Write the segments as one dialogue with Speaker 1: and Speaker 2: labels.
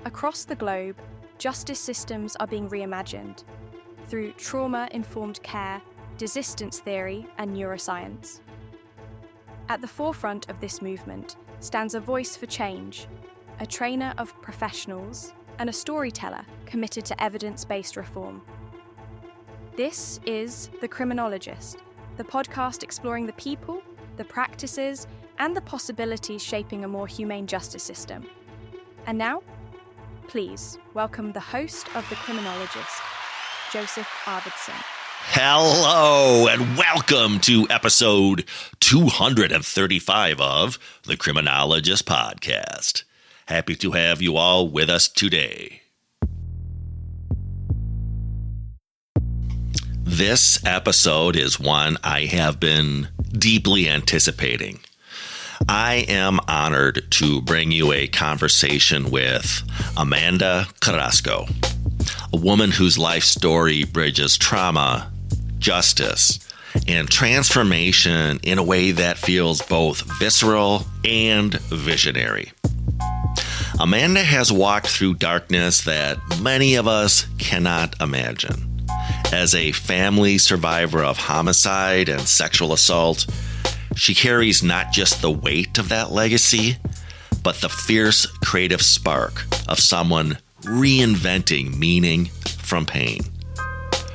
Speaker 1: Across the globe, justice systems are being reimagined through trauma-informed care, desistance theory, and neuroscience. At the forefront of this movement stands a voice for change, a trainer of professionals, and a storyteller committed to evidence-based reform. This is The Criminologist, the podcast exploring the people, the practices, and the possibilities shaping a more humane justice system. And now, please welcome the host of The Criminologist, Joseph Arvidson.
Speaker 2: Hello, and welcome to episode 235 of The Criminologist Podcast. Happy to have you all with us today. This episode is one I have been deeply anticipating. I am honored to bring you a conversation with Amanda Carrasco, a woman whose life story bridges trauma, justice, and transformation in a way that feels both visceral and visionary. Amanda has walked through darkness that many of us cannot imagine. As a family survivor of homicide and sexual assault, she carries not just the weight of that legacy, but the fierce creative spark of someone reinventing meaning from pain.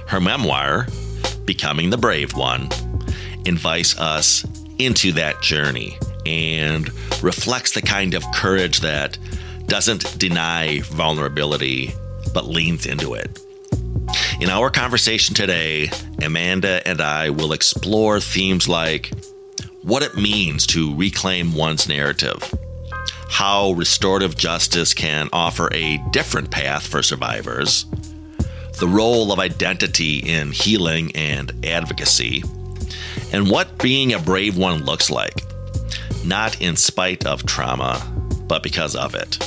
Speaker 2: Her memoir, Becoming the Brave One, invites us into that journey and reflects the kind of courage that doesn't deny vulnerability, but leans into it. In our conversation today, Amanda and I will explore themes like what it means to reclaim one's narrative, how restorative justice can offer a different path for survivors, the role of identity in healing and advocacy, and what being a brave one looks like, not in spite of trauma, but because of it.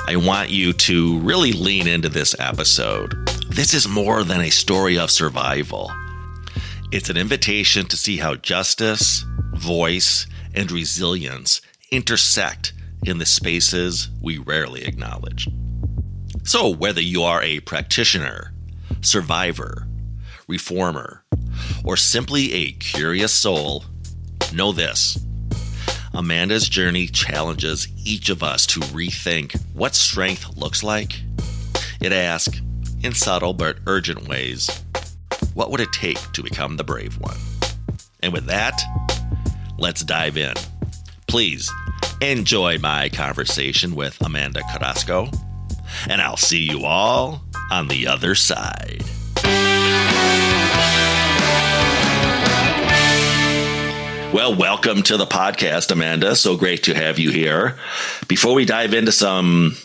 Speaker 2: I want you to really lean into this episode. This is more than a story of survival. It's an invitation to see how justice, voice, and resilience intersect in the spaces we rarely acknowledge. So whether you are a practitioner, survivor, reformer, or simply a curious soul, know this. Amanda's journey challenges each of us to rethink what strength looks like. It asks, in subtle but urgent ways, what would it take to become the brave one? And with that, let's dive in. Please enjoy my conversation with Amanda Carrasco, and I'll see you all on the other side. Well, welcome to the podcast, Amanda. So great to have you here. Before we dive into some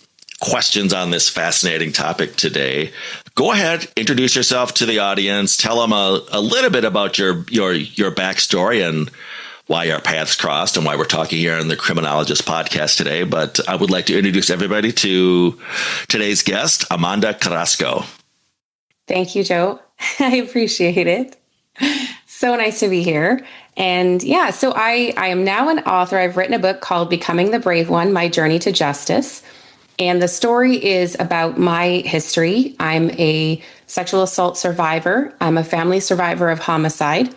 Speaker 2: questions on this fascinating topic today, go ahead, introduce yourself to the audience. Tell them a little bit about your backstory and why our paths crossed and why we're talking here on the Criminologist Podcast today. But I would like to introduce everybody to today's guest, Amanda Carrasco.
Speaker 3: Thank you, Joe. I appreciate it. So nice to be here. And yeah, so I am now an author. I've written a book called Becoming the Brave One, My Journey to Justice. And the story is about my history. I'm a sexual assault survivor. I'm a family survivor of homicide.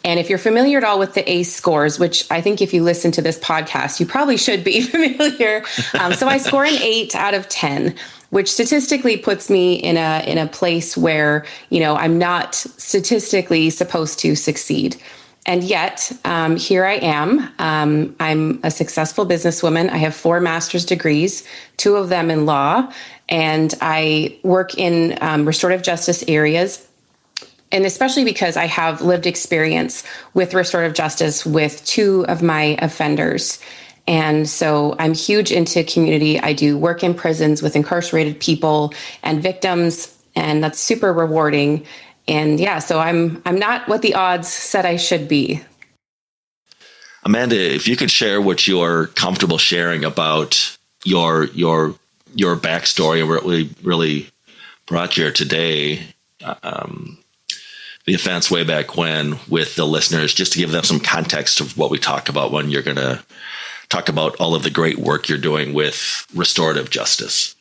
Speaker 3: And if you're familiar at all with the ACE scores, which I think if you listen to this podcast, you probably should be familiar. So I score an 8 out of 10, which statistically puts me in a place where, I'm not statistically supposed to succeed. And yet, here I am. I'm a successful businesswoman. I have 4 master's degrees, 2 of them in law, and I work in restorative justice areas. And especially because I have lived experience with restorative justice with 2 of my offenders. And so I'm huge into community. I do work in prisons with incarcerated people and victims, and that's super rewarding. And yeah, so I'm not what the odds said I should be.
Speaker 2: Amanda, if you could share what you're comfortable sharing about your backstory and what really brought you here today, the offense way back when with the listeners, just to give them some context of what we talk about when you're going to talk about all of the great work you're doing with restorative justice.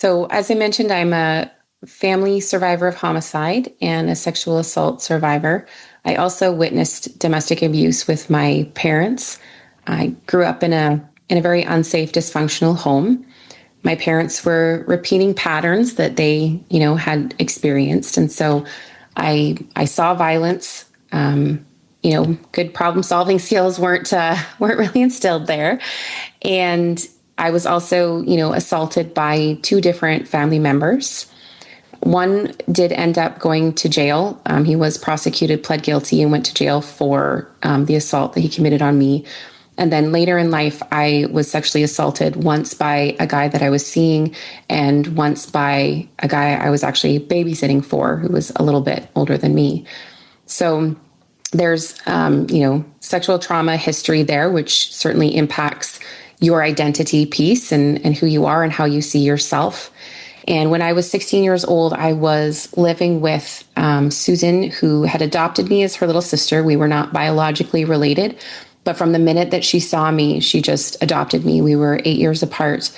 Speaker 3: So, as I mentioned, I'm a family survivor of homicide and a sexual assault survivor. I also witnessed domestic abuse with my parents. I grew up in a very unsafe, dysfunctional home. My parents were repeating patterns that they, had experienced, and so I saw violence. Good problem solving skills weren't really instilled there, and I was also, assaulted by two different family members. One did end up going to jail. He was prosecuted, pled guilty, and went to jail for the assault that he committed on me. And then later in life, I was sexually assaulted once by a guy that I was seeing, and once by a guy I was actually babysitting for, who was a little bit older than me. So there's, sexual trauma history there, which certainly impacts your identity piece and who you are and how you see yourself. And when I was 16 years old, I was living with Susan, who had adopted me as her little sister. We were not biologically related, but from the minute that she saw me, she just adopted me. We were 8 years apart,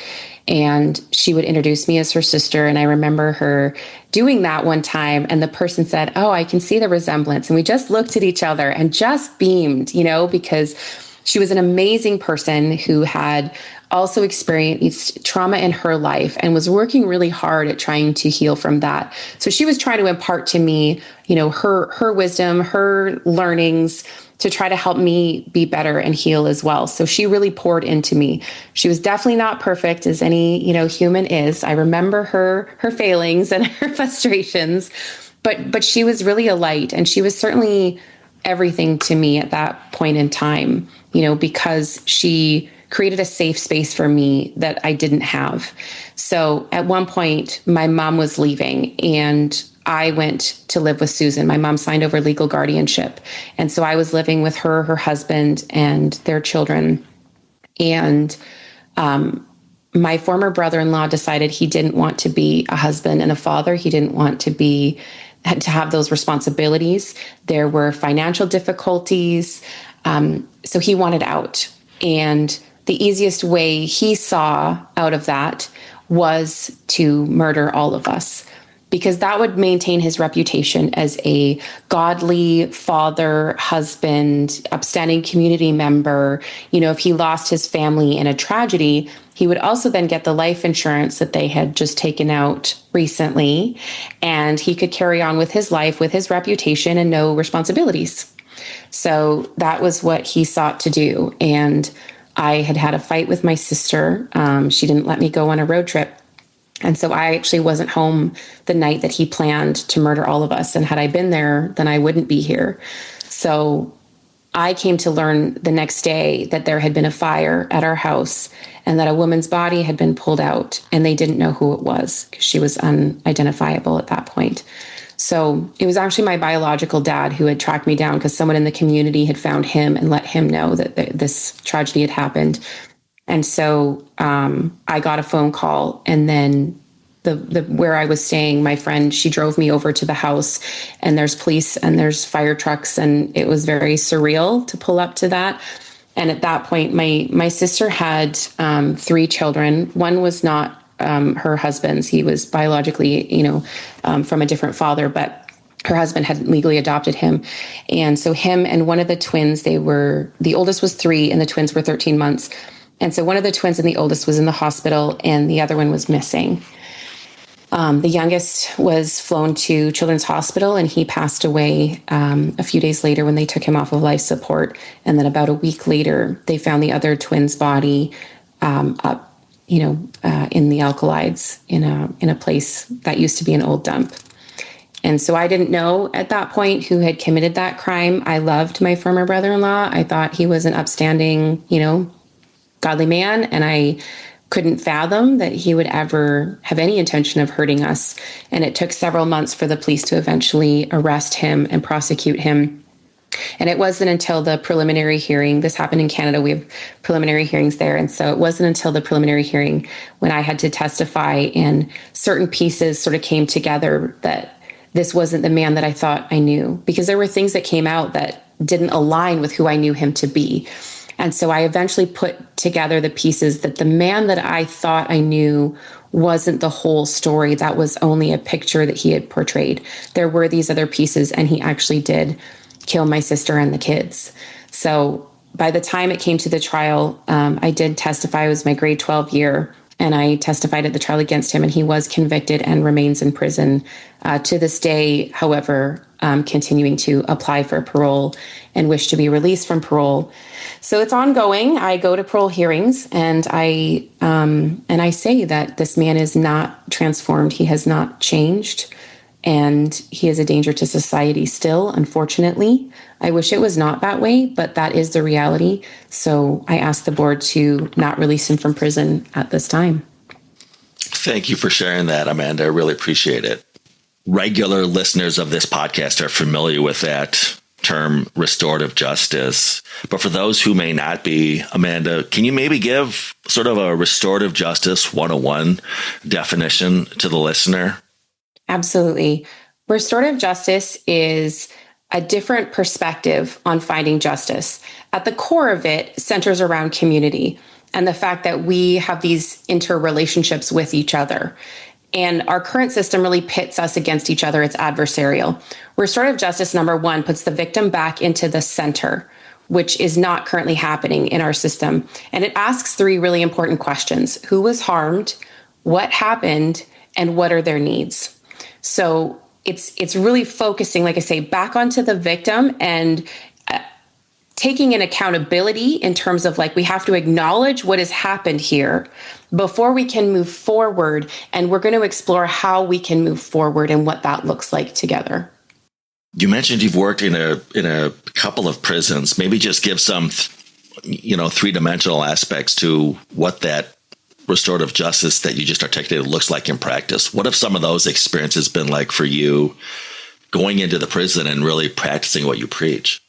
Speaker 3: and she would introduce me as her sister. And I remember her doing that one time, and the person said, "Oh, I can see the resemblance." And we just looked at each other and just beamed, because she was an amazing person who had also experienced trauma in her life and was working really hard at trying to heal from that. So she was trying to impart to me, her wisdom, her learnings, to try to help me be better and heal as well. So she really poured into me. She was definitely not perfect, as any, human is. I remember her failings and her frustrations, but she was really a light, and she was certainly everything to me at that point in time, because she created a safe space for me that I didn't have. So at one point, my mom was leaving, and I went to live with Susan. My mom signed over legal guardianship. And so I was living with her husband, and their children. And my former brother-in-law decided he didn't want to be a husband and a father. He didn't want to have those responsibilities. There were financial difficulties. So he wanted out. And the easiest way he saw out of that was to murder all of us, because that would maintain his reputation as a godly father, husband, upstanding community member. If he lost his family in a tragedy, he would also then get the life insurance that they had just taken out recently, and he could carry on with his life, with his reputation, and no responsibilities. So that was what he sought to do. And I had a fight with my sister. She didn't let me go on a road trip. And so I actually wasn't home the night that he planned to murder all of us. And had I been there, then I wouldn't be here. So I came to learn the next day that there had been a fire at our house, and that a woman's body had been pulled out, and they didn't know who it was because she was unidentifiable at that point. So it was actually my biological dad who had tracked me down, because someone in the community had found him and let him know that this tragedy had happened. And so I got a phone call, and then the where I was staying, my friend, she drove me over to the house, and there's police and there's fire trucks, and it was very surreal to pull up to that. And at that point, my sister had 3 children. One was not her husband's. He was biologically, from a different father, but her husband had legally adopted him. And so him and one of the twins, the oldest was 3 and the twins were 13 months. And so one of the twins and the oldest was in the hospital, and the other one was missing. The youngest was flown to Children's Hospital, and he passed away a few days later when they took him off of life support. And then about a week later, they found the other twin's body up, in the alkalides in a place that used to be an old dump. And so I didn't know at that point who had committed that crime. I loved my former brother-in-law. I thought he was an upstanding, godly man, and I couldn't fathom that he would ever have any intention of hurting us. And it took several months for the police to eventually arrest him and prosecute him. And it wasn't until the preliminary hearing, this happened in Canada, we have preliminary hearings there. And so it wasn't until the preliminary hearing when I had to testify and certain pieces sort of came together that this wasn't the man that I thought I knew, because there were things that came out that didn't align with who I knew him to be. And so I eventually put together the pieces that the man that I thought I knew wasn't the whole story. That was only a picture that he had portrayed. There were these other pieces, and he actually did kill my sister and the kids. So by the time it came to the trial, I did testify. It was my grade 12 year, and I testified at the trial against him, and he was convicted and remains in prison to this day. However, continuing to apply for parole and wish to be released from parole. So it's ongoing. I go to parole hearings, and I say that this man is not transformed. He has not changed, and he is a danger to society still, unfortunately. I wish it was not that way, but that is the reality. So I asked the board to not release him from prison at this time.
Speaker 2: Thank you for sharing that, Amanda. I really appreciate it. Regular listeners of this podcast are familiar with that term, restorative justice. But for those who may not be, Amanda, can you maybe give sort of a restorative justice 101 definition to the listener?
Speaker 3: Absolutely. Restorative justice is a different perspective on finding justice. At the core of it centers around community and the fact that we have these interrelationships with each other. And our current system really pits us against each other. It's adversarial. Restorative justice, number one, puts the victim back into the center, which is not currently happening in our system. And it asks three really important questions: who was harmed, what happened, and what are their needs? So it's really focusing, like I say, back onto the victim and taking an accountability in terms of, like, we have to acknowledge what has happened here before we can move forward. And we're going to explore how we can move forward and what that looks like together.
Speaker 2: You mentioned you've worked in a couple of prisons. Maybe just give some, three-dimensional aspects to what that restorative justice that you just articulated looks like in practice. What have some of those experiences been like for you going into the prison and really practicing what you preach?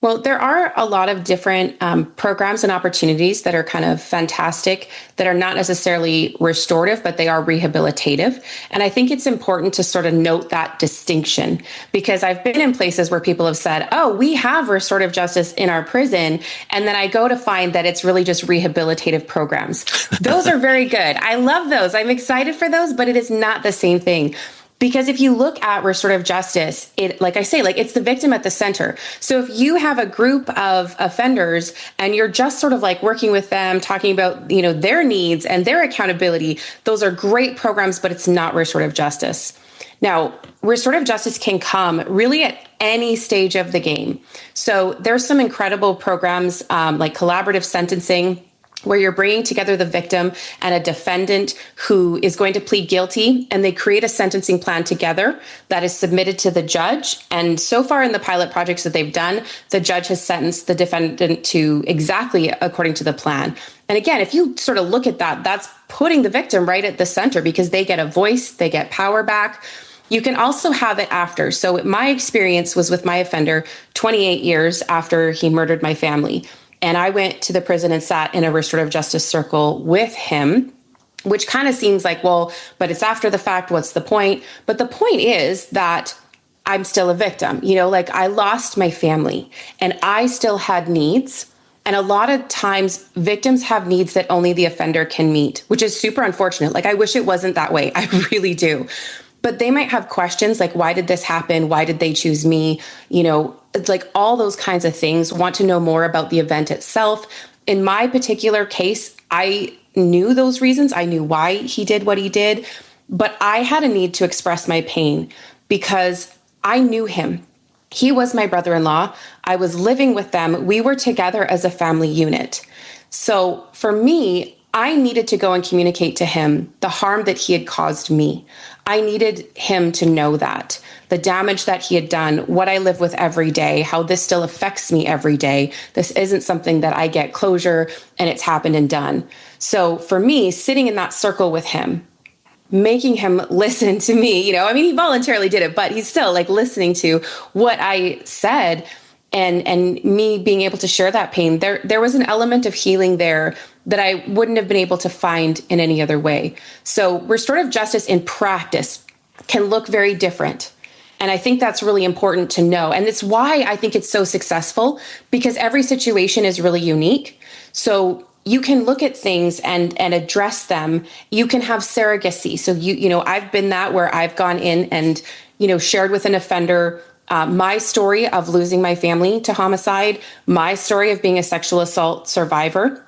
Speaker 3: Well, there are a lot of different programs and opportunities that are kind of fantastic, that are not necessarily restorative, but they are rehabilitative. And I think it's important to sort of note that distinction, because I've been in places where people have said, oh, we have restorative justice in our prison. And then I go to find that it's really just rehabilitative programs. Those are very good. I love those. I'm excited for those, but it is not the same thing. Because if you look at restorative justice, it's the victim at the center. So if you have a group of offenders and you're just sort of like working with them, talking about, their needs and their accountability, those are great programs, but it's not restorative justice. Now, restorative justice can come really at any stage of the game. So there's some incredible programs like collaborative sentencing, where you're bringing together the victim and a defendant who is going to plead guilty, and they create a sentencing plan together that is submitted to the judge. And so far in the pilot projects that they've done, the judge has sentenced the defendant to exactly according to the plan. And again, if you sort of look at that, that's putting the victim right at the center, because they get a voice, they get power back. You can also have it after. So my experience was with my offender 28 years after he murdered my family. And I went to the prison and sat in a restorative justice circle with him, which kind of seems like, well, but it's after the fact. What's the point? But the point is that I'm still a victim. I lost my family and I still had needs. And a lot of times victims have needs that only the offender can meet, which is super unfortunate. I wish it wasn't that way. I really do. But they might have questions like, why did this happen? Why did they choose me? All those kinds of things, want to know more about the event itself. In my particular case, I knew those reasons. I knew why he did what he did, but I had a need to express my pain because I knew him. He was my brother-in-law. I was living with them. We were together as a family unit. So for me, I needed to go and communicate to him the harm that he had caused me. I needed him to know that, the damage that he had done, what I live with every day, how this still affects me every day. This isn't something that I get closure and it's happened and done. So for me, sitting in that circle with him, making him listen to me, he voluntarily did it, but he's still listening to what I said, and me being able to share that pain. There was an element of healing there that I wouldn't have been able to find in any other way. So restorative justice in practice can look very different. And I think that's really important to know. And it's why I think it's so successful, because every situation is really unique. So you can look at things and address them. You can have surrogacy. So I've been that where I've gone in and, shared with an offender my story of losing my family to homicide, my story of being a sexual assault survivor.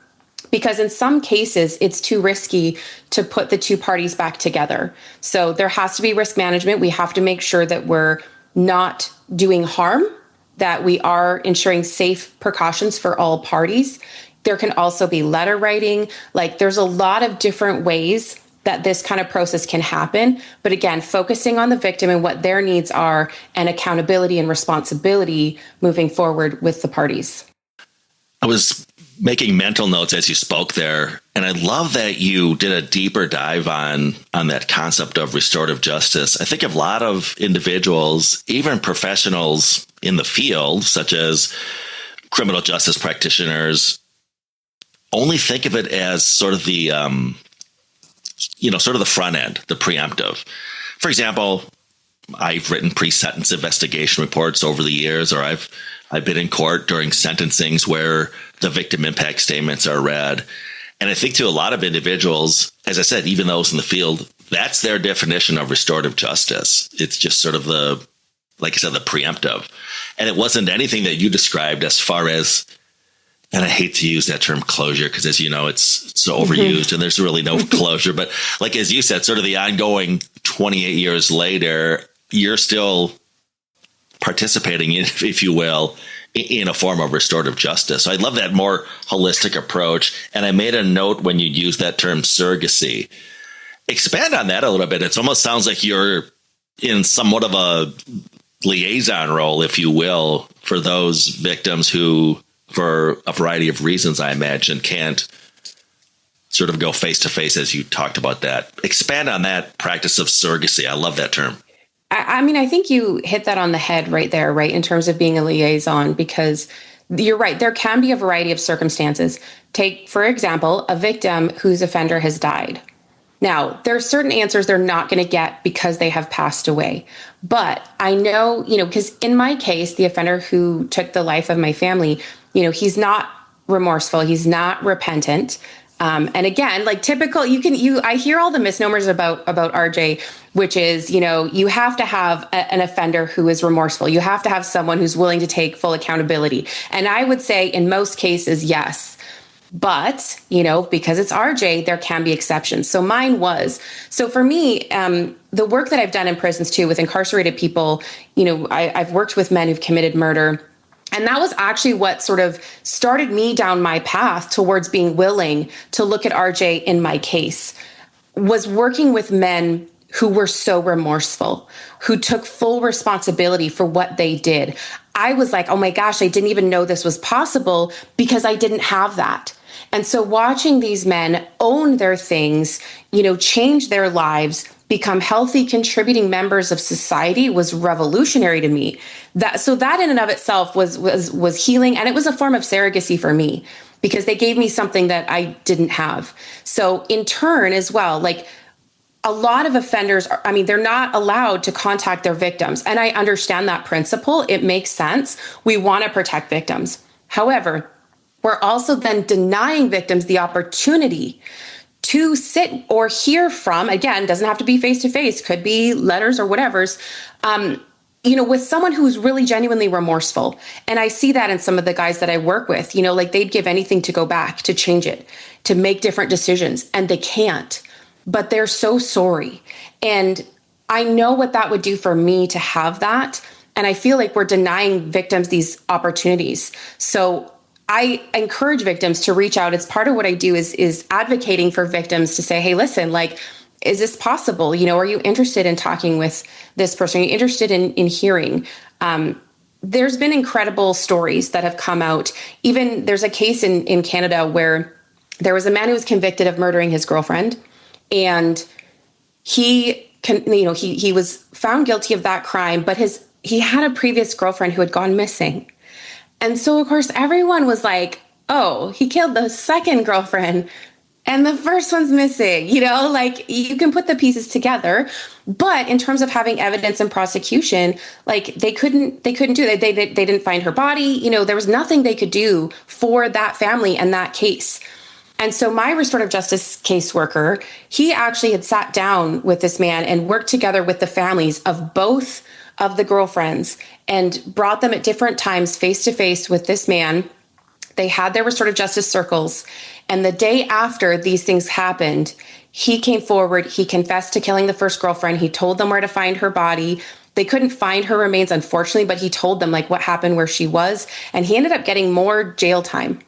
Speaker 3: Because in some cases, it's too risky to put the two parties back together. So there has to be risk management. We have to make sure that we're not doing harm, that we are ensuring safe precautions for all parties. There can also be letter writing. Like, there's a lot of different ways that this kind of process can happen. But again, focusing on the victim and what their needs are, and accountability and responsibility moving forward with the parties.
Speaker 2: I was making mental notes as you spoke there, and I love that you did a deeper dive on that concept of restorative justice. I think a lot of individuals, even professionals in the field, such as criminal justice practitioners, only think of it as sort of the the front end, the preemptive. For example, I've written pre-sentence investigation reports over the years, or I've been in court during sentencings where the victim impact statements are read. And I think to a lot of individuals, as I said, even those in the field, that's their definition of restorative justice. It's just sort of the preemptive. And it wasn't anything that you described as far as, and I hate to use that term closure, because as you know, it's so overused and there's really no closure. But like, as you said, sort of the ongoing 28 years later, you're still participating in, if you will, in a form of restorative justice. So I love that more holistic approach. And I made a note when you use that term surrogacy. Expand on that a little bit. It almost sounds like you're in somewhat of a liaison role, if you will, for those victims who, for a variety of reasons, I imagine, can't sort of go face to face, as you talked about that. Expand on that practice of surrogacy. I love that term.
Speaker 3: I mean, I think you hit that on the head right there, right, in terms of being a liaison, because you're right. There can be a variety of circumstances. Take, for example, a victim whose offender has died. Now, there are certain answers they're not going to get because they have passed away. But I know, because in my case, the offender who took the life of my family, he's not remorseful. He's not repentant. And again, like typical, I hear all the misnomers about RJ, which is, you have to have an offender who is remorseful. You have to have someone who's willing to take full accountability. And I would say in most cases, yes. But, because it's RJ, there can be exceptions. So mine was. So for me, the work that I've done in prisons too, with incarcerated people, I've worked with men who've committed murder. And that was actually what sort of started me down my path towards being willing to look at RJ in my case, was working with men who were so remorseful, who took full responsibility for what they did. I was like, oh my gosh, I didn't even know this was possible because I didn't have that. And so watching these men own their things, change their lives, become healthy, contributing members of society was revolutionary to me. That in and of itself was healing. And it was a form of surrogacy for me because they gave me something that I didn't have. So in turn as well, like a lot of offenders, they're not allowed to contact their victims. And I understand that principle. It makes sense. We want to protect victims. However, we're also then denying victims the opportunity to sit or hear from, again, doesn't have to be face-to-face, could be letters or whatever's, with someone who's really genuinely remorseful. And I see that in some of the guys that I work with, like they'd give anything to go back, to change it, to make different decisions, and they can't, but they're so sorry. And I know what that would do for me to have that. And I feel like we're denying victims these opportunities. So I encourage victims to reach out. It's part of what I do is advocating for victims to say, hey, listen, like, is this possible? Are you interested in talking with this person? Are you interested in hearing? There's been incredible stories that have come out. Even there's a case in Canada where there was a man who was convicted of murdering his girlfriend, and he was found guilty of that crime, but he had a previous girlfriend who had gone missing. And so, of course, everyone was like, oh, he killed the second girlfriend. and the first one's missing, you know, like you can put the pieces together. But in terms of having evidence and prosecution, like they couldn't do that. They didn't find her body. You know, there was nothing they could do for that family and that case. And so my restorative justice caseworker, he actually had sat down with this man and worked together with the families of both of the girlfriends and brought them at different times face to face with this man. They had their restorative justice circles. And the day after these things happened, he came forward. He confessed to killing the first girlfriend. He told them where to find her body. They couldn't find her remains, unfortunately, but he told them like what happened, where she was. And he ended up getting more jail time.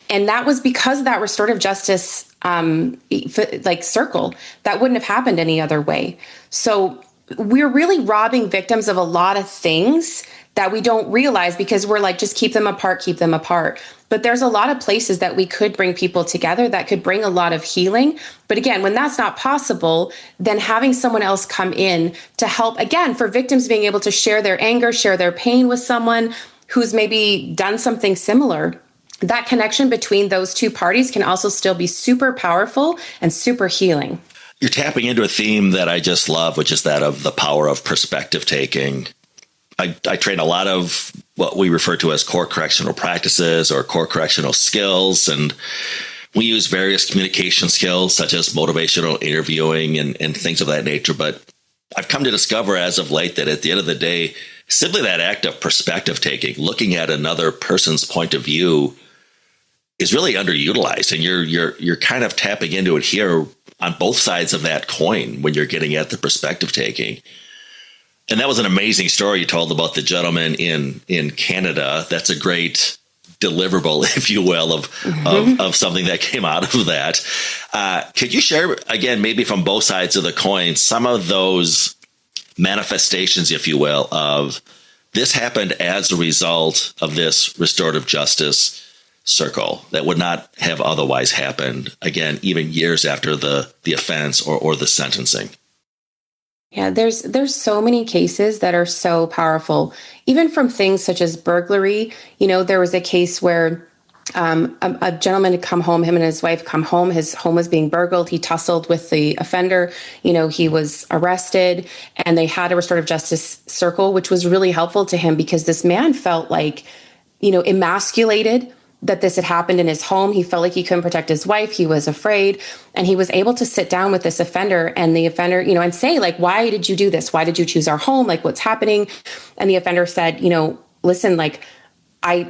Speaker 3: And that was because of that restorative justice like circle. That wouldn't have happened any other way. So we're really robbing victims of a lot of things that we don't realize because we're like, just keep them apart, keep them apart. But there's a lot of places that we could bring people together that could bring a lot of healing. But again, when that's not possible, then having someone else come in to help, again, for victims being able to share their anger, share their pain with someone who's maybe done something similar. That connection between those two parties can also still be super powerful and super healing.
Speaker 2: You're tapping into a theme that I just love, which is that of the power of perspective taking. I train a lot of what we refer to as core correctional practices or core correctional skills. And we use various communication skills such as motivational interviewing and things of that nature. But I've come to discover as of late that at the end of the day, simply that act of perspective taking, looking at another person's point of view, is really underutilized. And you're kind of tapping into it here on both sides of that coin when you're getting at the perspective taking. And that was an amazing story you told about the gentleman in Canada. That's a great deliverable, if you will, of something that came out of that. Could you share, again, maybe from both sides of the coin, some of those manifestations, if you will, of this happened as a result of this restorative justice circle that would not have otherwise happened, again, even years after the offense or the sentencing?
Speaker 3: Yeah, there's so many cases that are so powerful, even from things such as burglary. You know, there was a case where a gentleman had come home, him and his wife come home, his home was being burgled. He tussled with the offender. You know, he was arrested and they had a restorative justice circle, which was really helpful to him because this man felt like, you know, emasculated, that this had happened in his home. He felt like he couldn't protect his wife. He was afraid. And he was able to sit down with this offender and the offender, you know, and say like, why did you do this? Why did you choose our home? Like, what's happening? And the offender said, you know, listen, like, I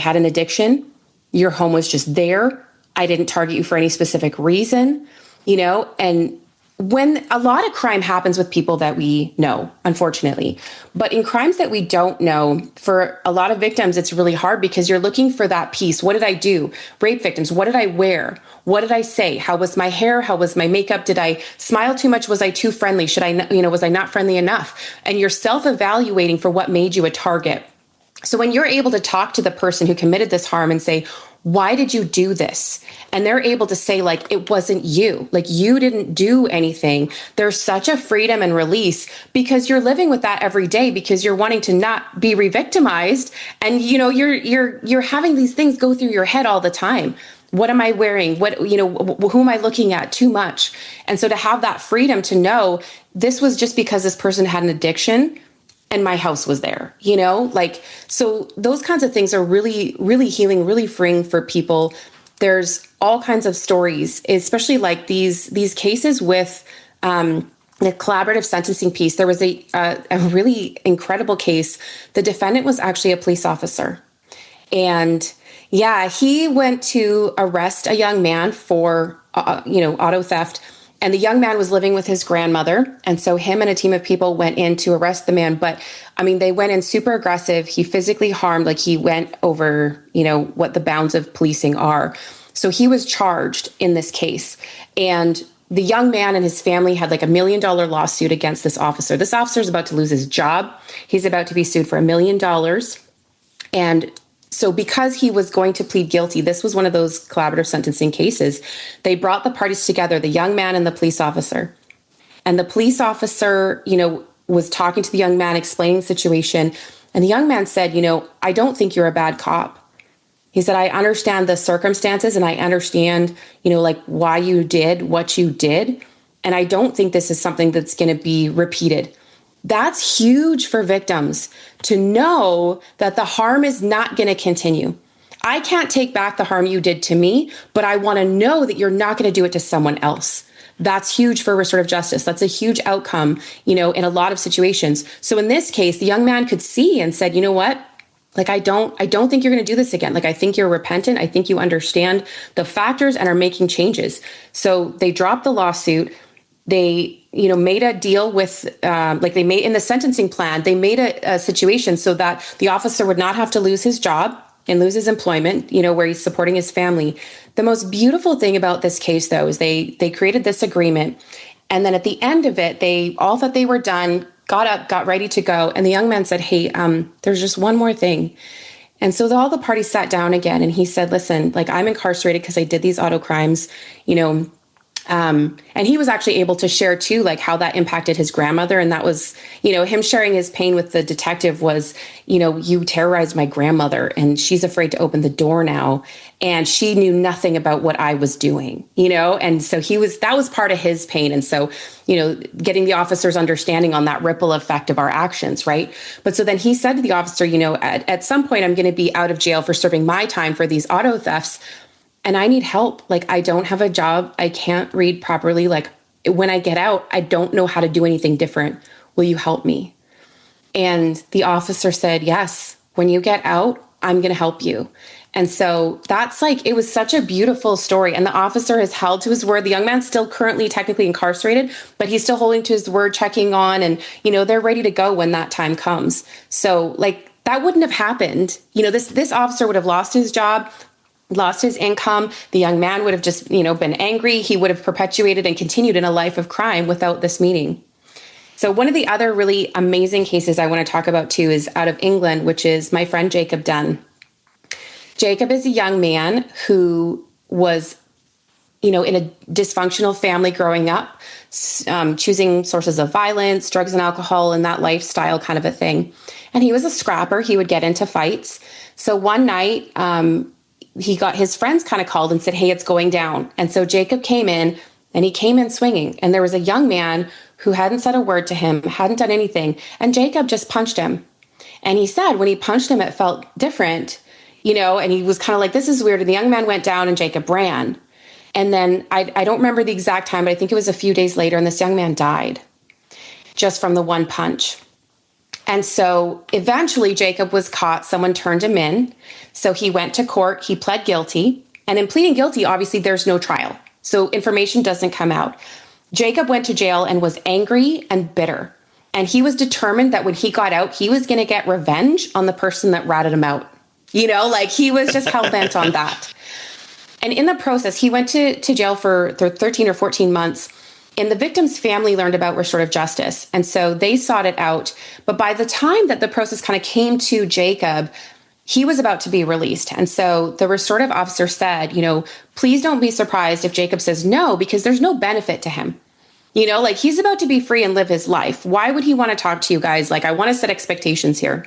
Speaker 3: had an addiction. Your home was just there. I didn't target you for any specific reason, you know, and when a lot of crime happens with people that we know, unfortunately, but in crimes that we don't know, for a lot of victims, it's really hard because you're looking for that piece. What did I do? Rape victims. What did I wear? What did I say? How was my hair? How was my makeup? Did I smile too much? Was I too friendly? Was I not friendly enough? And you're self-evaluating for what made you a target. So when you're able to talk to the person who committed this harm and say, why did you do this? And they're able to say, like, it wasn't you. Like, you didn't do anything. There's such a freedom and release because you're living with that every day because you're wanting to not be re-victimized. And, you know, you're having these things go through your head all the time. What am I wearing? Who am I looking at too much? And so to have that freedom to know this was just because this person had an addiction and my house was there, you know, like, so those kinds of things are really, really healing, really freeing for people. There's all kinds of stories, especially like these cases with the collaborative sentencing piece. There was a really incredible case. The defendant was actually a police officer. And yeah, he went to arrest a young man for, auto theft. And the young man was living with his grandmother. And so him and a team of people went in to arrest the man. But I mean, they went in super aggressive. He physically harmed, like he went over, you know, what the bounds of policing are. So he was charged in this case. And the young man and his family had like $1 million lawsuit against this officer. This officer is about to lose his job. He's about to be sued for $1 million. And so because he was going to plead guilty, this was one of those collaborative sentencing cases. They brought the parties together, the young man and the police officer. And the police officer, you know, was talking to the young man, explaining the situation. And the young man said, you know, I don't think you're a bad cop. He said, I understand the circumstances and I understand, like why you did what you did. And I don't think this is something that's going to be repeated. That's huge for victims to know that the harm is not going to continue. I can't take back the harm you did to me, but I want to know that you're not going to do it to someone else. That's huge for restorative justice. That's a huge outcome, in a lot of situations. So in this case, the young man could see and said, you know what? Like, I don't think you're going to do this again. Like, I think you're repentant. I think you understand the factors and are making changes. So they dropped the lawsuit. They, made a deal with, they made in the sentencing plan, they made a situation so that the officer would not have to lose his job and lose his employment, where he's supporting his family. The most beautiful thing about this case, though, is they created this agreement. And then at the end of it, they all thought they were done, got up, got ready to go. And the young man said, hey, there's just one more thing. And so all the parties sat down again. And he said, listen, like, I'm incarcerated because I did these auto crimes, and he was actually able to share too, like how that impacted his grandmother. And that was, him sharing his pain with the detective was, you terrorized my grandmother and she's afraid to open the door now. And she knew nothing about what I was doing, and so that was part of his pain. And so, getting the officer's understanding on that ripple effect of our actions. Right. But so then he said to the officer, at some point I'm going to be out of jail for serving my time for these auto thefts. And I need help. Like, I don't have a job. I can't read properly. Like, when I get out, I don't know how to do anything different. Will you help me? And the officer said, yes, when you get out, I'm going to help you. And so that's it was such a beautiful story. And the officer has held to his word. The young man's still currently technically incarcerated, but he's still holding to his word, checking on, and, they're ready to go when that time comes. So that wouldn't have happened. This officer would have lost his job, lost his income. The young man would have just, been angry. He would have perpetuated and continued in a life of crime without this meeting. So one of the other really amazing cases I want to talk about too is out of England, which is my friend Jacob Dunn. Jacob is a young man who was, in a dysfunctional family growing up, choosing sources of violence, drugs and alcohol, and that lifestyle kind of a thing. And he was a scrapper. He would get into fights. So one night, he got his friends kind of called and said, hey, it's going down. And so Jacob came in and he came in swinging. And there was a young man who hadn't said a word to him, hadn't done anything. And Jacob just punched him. And he said when he punched him, it felt different, and he was kind of like, this is weird. And the young man went down and Jacob ran. And then I don't remember the exact time, but I think it was a few days later. And this young man died just from the one punch. And so eventually Jacob was caught. Someone turned him in. So he went to court. He pled guilty. And in pleading guilty, obviously, there's no trial. So information doesn't come out. Jacob went to jail and was angry and bitter. And he was determined that when he got out, he was going to get revenge on the person that ratted him out. He was just hell-bent on that. And in the process, he went to jail for 13 or 14 months. And the victim's family learned about restorative justice. And so they sought it out. But by the time that the process kind of came to Jacob, he was about to be released. And so the restorative officer said, please don't be surprised if Jacob says no, because there's no benefit to him. He's about to be free and live his life. Why would he want to talk to you guys? I want to set expectations here.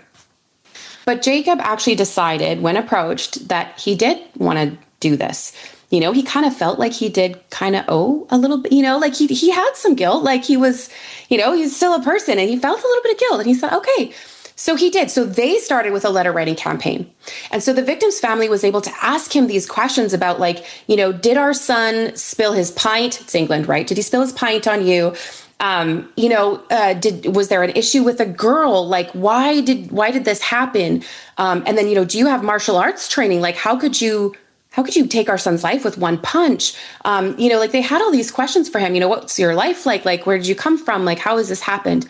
Speaker 3: But Jacob actually decided when approached that he did want to do this. He kind of felt like he did kind of owe a little bit, he had some guilt, he was, he's still a person and he felt a little bit of guilt. And he said, okay, so he did. So they started with a letter writing campaign. And so the victim's family was able to ask him these questions about did our son spill his pint? It's England, right? Did he spill his pint on you? Was there an issue with a girl? Why did this happen? And then, do you have martial arts training? How could you take our son's life with one punch? They had all these questions for him. What's your life like? Where did you come from? How has this happened?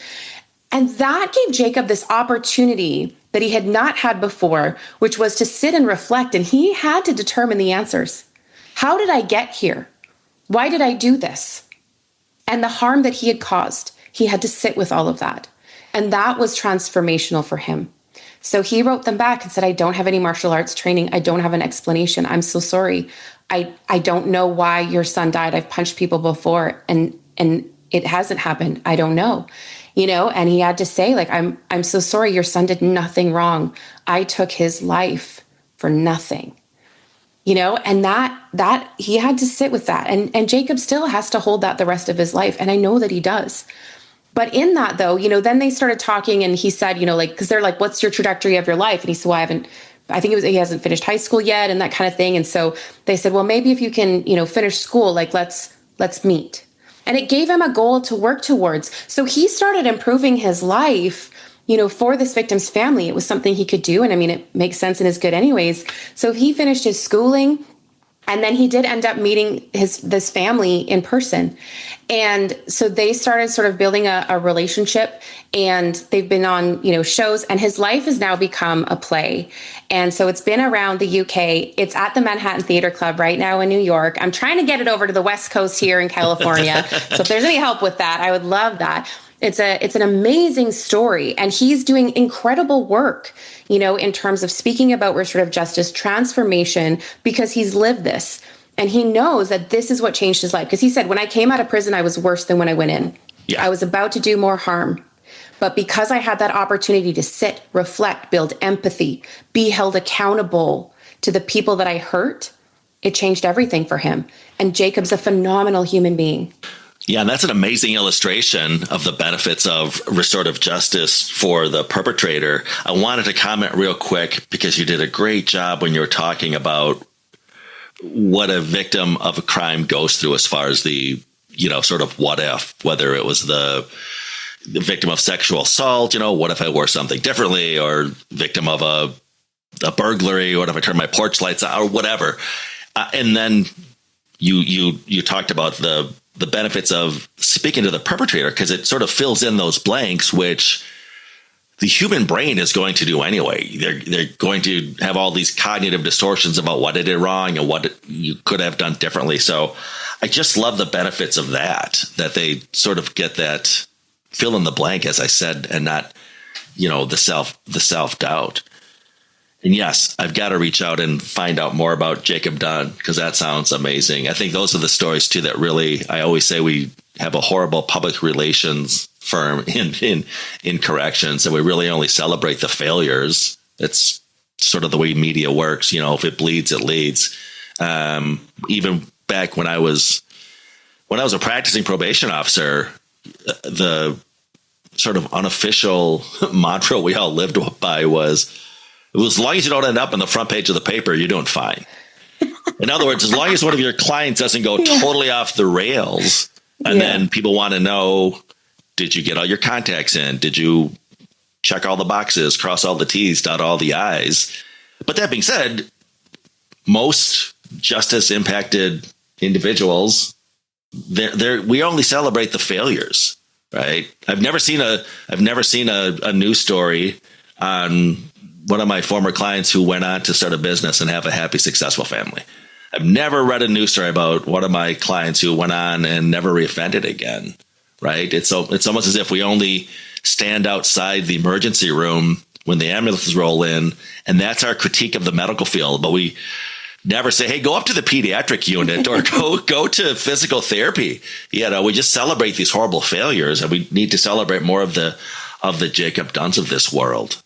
Speaker 3: And that gave Jacob this opportunity that he had not had before, which was to sit and reflect. And he had to determine the answers. How did I get here? Why did I do this? And the harm that he had caused, he had to sit with all of that. And that was transformational for him. So he wrote them back and said, I don't have any martial arts training. I don't have an explanation. I'm so sorry. I don't know why your son died. I've punched people before and it hasn't happened. I don't know, and he had to say I'm so sorry. Your son did nothing wrong. I took his life for nothing. and that he had to sit with that. And Jacob still has to hold that the rest of his life. And I know that he does. But in that, though, then they started talking, and he said, because they're like, what's your trajectory of your life? And he said, well, he hasn't finished high school yet, and that kind of thing. And so they said, well, maybe if you can, finish school, like, let's meet. And it gave him a goal to work towards. So he started improving his life, for this victim's family. It was something he could do. And I mean, it makes sense and is good anyways. So he finished his schooling. And then he did end up meeting this family in person. And so they started sort of building a relationship, and they've been on, shows, and his life has now become a play. And so it's been around the UK. It's at the Manhattan Theater Club right now in New York. I'm trying to get it over to the West Coast here in California. So if there's any help with that, I would love that. It's an amazing story, and he's doing incredible work, in terms of speaking about restorative justice transformation, because he's lived this and he knows that this is what changed his life. Because he said, when I came out of prison, I was worse than when I went in. Yeah. I was about to do more harm. But because I had that opportunity to sit, reflect, build empathy, be held accountable to the people that I hurt, it changed everything for him. And Jacob's a phenomenal human being.
Speaker 2: Yeah, and that's an amazing illustration of the benefits of restorative justice for the perpetrator. I wanted to comment real quick because you did a great job when you were talking about what a victim of a crime goes through as far as the, sort of what if, whether it was the victim of sexual assault, what if I wore something differently, or victim of a burglary, what if I turned my porch lights on, or whatever. And then you talked about the benefits of speaking to the perpetrator, because it sort of fills in those blanks, which the human brain is going to do anyway. They're going to have all these cognitive distortions about what it did wrong and what you could have done differently. So I just love the benefits of that they sort of get that fill in the blank, as I said, and not, the self-doubt. And yes, I've got to reach out and find out more about Jacob Dunn, because that sounds amazing. I think those are the stories too that really, I always say we have a horrible public relations firm in corrections, and we really only celebrate the failures. It's sort of the way media works. If it bleeds, it leads. Even back when I was a practicing probation officer, the sort of unofficial mantra we all lived by was, as long as you don't end up on the front page of the paper, you're doing fine. In other words, as long as one of your clients doesn't go totally off the rails, and then people want to know, did you get all your contacts in? Did you check all the boxes, cross all the T's, dot all the I's? But that being said, most justice impacted individuals, we only celebrate the failures, right? I've never seen a news story on one of my former clients who went on to start a business and have a happy, successful family. I've never read a news story about one of my clients who went on and never reoffended again, right? It's almost as if we only stand outside the emergency room when the ambulances roll in, and that's our critique of the medical field. But we never say, hey, go up to the pediatric unit or go to physical therapy. We just celebrate these horrible failures, and we need to celebrate more of the Jacob Dunns of this world.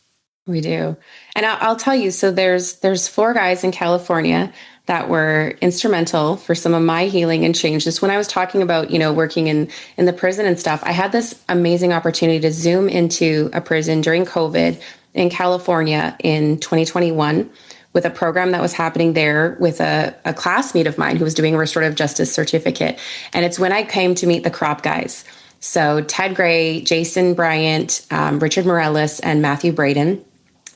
Speaker 3: We do. And I'll tell you, so there's 4 guys in California that were instrumental for some of my healing and change. Just when I was talking about, working in the prison and stuff, I had this amazing opportunity to zoom into a prison during COVID in California in 2021 with a program that was happening there with a classmate of mine who was doing a restorative justice certificate. And it's when I came to meet the Crop guys. So Ted Gray, Jason Bryant, Richard Morales, and Matthew Braden.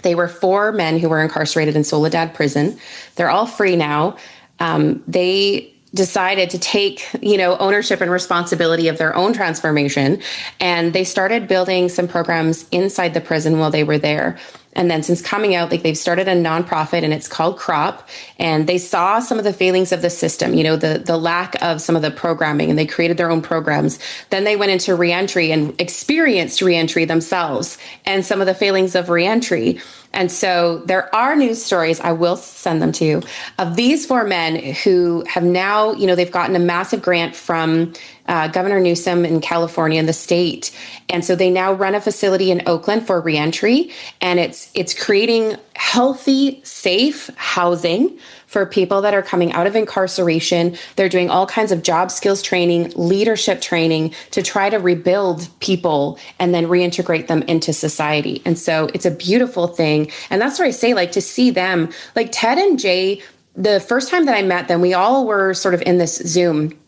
Speaker 3: They were 4 men who were incarcerated in Soledad prison. They're all free now. They decided to take, ownership and responsibility of their own transformation. And they started building some programs inside the prison while they were there. And then since coming out, they've started a nonprofit, and it's called Crop. And they saw some of the failings of the system, the lack of some of the programming, and they created their own programs. Then they went into reentry and experienced reentry themselves and some of the failings of reentry. And so there are news stories, I will send them to you, of these 4 men who have now, they've gotten a massive grant from Governor Newsom in California and the state. And so they now run a facility in Oakland for reentry, and it's creating healthy, safe housing for people that are coming out of incarceration. They're doing all kinds of job skills training, leadership training to try to rebuild people and then reintegrate them into society. And so it's a beautiful thing. And that's where I say, like, to see them, like Ted and Jay, the first time that I met them, we all were sort of in this Zoom,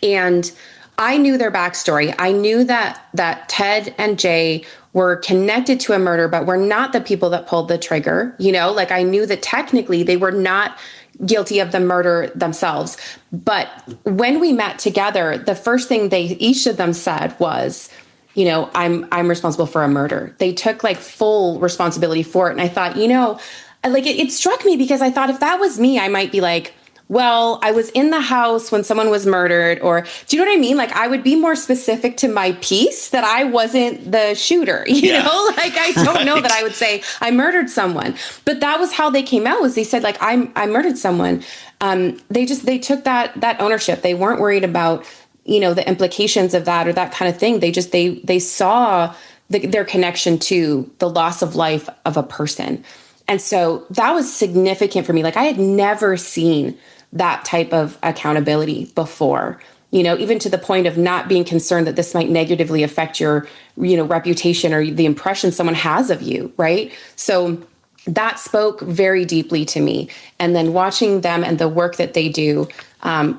Speaker 3: and I knew their backstory. I knew that Ted and Jay were connected to a murder, but were not the people that pulled the trigger. Like I knew that technically they were not guilty of the murder themselves. But when we met together, the first thing each of them said was, I'm responsible for a murder. They took like full responsibility for it. And I thought, like it struck me because I thought if that was me, I might be like, well, I was in the house when someone was murdered, or do you know what I mean? Like I would be more specific to my piece that I wasn't the shooter, you know, like I don't know that I would say I murdered someone, but that was how they came out, was they said like, I murdered someone. They took that ownership. They weren't worried about, the implications of that or that kind of thing. They saw their connection to the loss of life of a person. And so that was significant for me. Like I had never seen that type of accountability before, even to the point of not being concerned that this might negatively affect your, reputation or the impression someone has of you. Right. So that spoke very deeply to me. And then watching them and the work that they do, I'm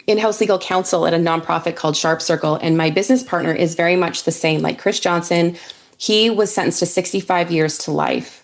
Speaker 3: in-house legal counsel at a nonprofit called Sharp Circle. And my business partner is very much the same, like Chris Johnson. He was sentenced to 65 years to life.